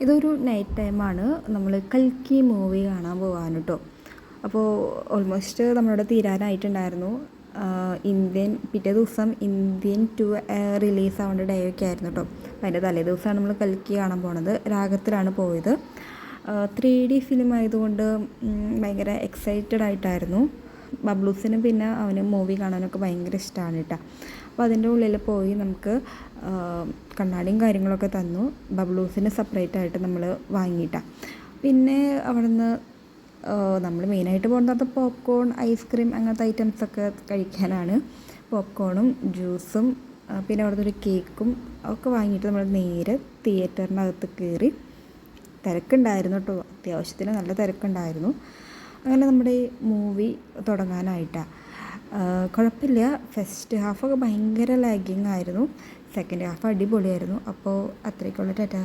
ഇതൊരു നൈറ്റ് ടൈമാണ്. നമ്മൾ കൽക്കി മൂവി കാണാൻ പോകാൻ കേട്ടോ. അപ്പോൾ ഓൾമോസ്റ്റ് നമ്മളിവിടെ തീരാനായിട്ടുണ്ടായിരുന്നു. പിറ്റേ ദിവസം ഇന്ത്യൻ 2 റിലീസ് ആവേണ്ട ഡേ ഒക്കെ ആയിരുന്നു കേട്ടോ. അപ്പോൾ അതിൻ്റെ തലേ ദിവസമാണ് നമ്മൾ കൽക്കി കാണാൻ പോണത്. രാഗത്തിലാണ് പോയത്. 3D ഫിലിം ആയതുകൊണ്ട് ഭയങ്കര എക്സൈറ്റഡ് ആയിട്ടായിരുന്നു. ബബ്ലൂസിനും പിന്നെ അവന് മൂവി കാണാനൊക്കെ ഭയങ്കര ഇഷ്ടമാണ് കേട്ടോ. അപ്പോൾ അതിൻ്റെ ഉള്ളിൽ പോയി നമുക്ക് കണ്ണാടിയും കാര്യങ്ങളൊക്കെ തന്നു. ബബ്ലൂസിന് സെപ്പറേറ്റ് ആയിട്ട് നമ്മൾ വാങ്ങിയിട്ടാണ്. പിന്നെ അവിടെ നിന്ന് നമ്മൾ മെയിനായിട്ട് പോകുന്നത് പോപ്കോൺ, ഐസ്ക്രീം അങ്ങനത്തെ ഐറ്റംസൊക്കെ കഴിക്കാനാണ്. പോപ്കോണും ജ്യൂസും പിന്നെ അവിടുത്തെ ഒരു കേക്കും ഒക്കെ വാങ്ങിയിട്ട് നമ്മൾ നേരെ തിയേറ്ററിനകത്ത് കയറി. തിരക്കുണ്ടായിരുന്നു കേട്ടോ, അത്യാവശ്യത്തിന് നല്ല തിരക്കുണ്ടായിരുന്നു. അങ്ങനെ നമ്മുടെ ഈ മൂവി തുടങ്ങാനായിട്ടാണ്. കുഴപ്പമില്ല, ഫസ്റ്റ് ഹാഫൊക്കെ ഭയങ്കര ലാഗിങ് ആയിരുന്നു. സെക്കൻഡ് ഹാഫ് അടിപൊളിയായിരുന്നു. അപ്പോൾ അത്രയ്ക്കുള്ള ടാറ്റാ.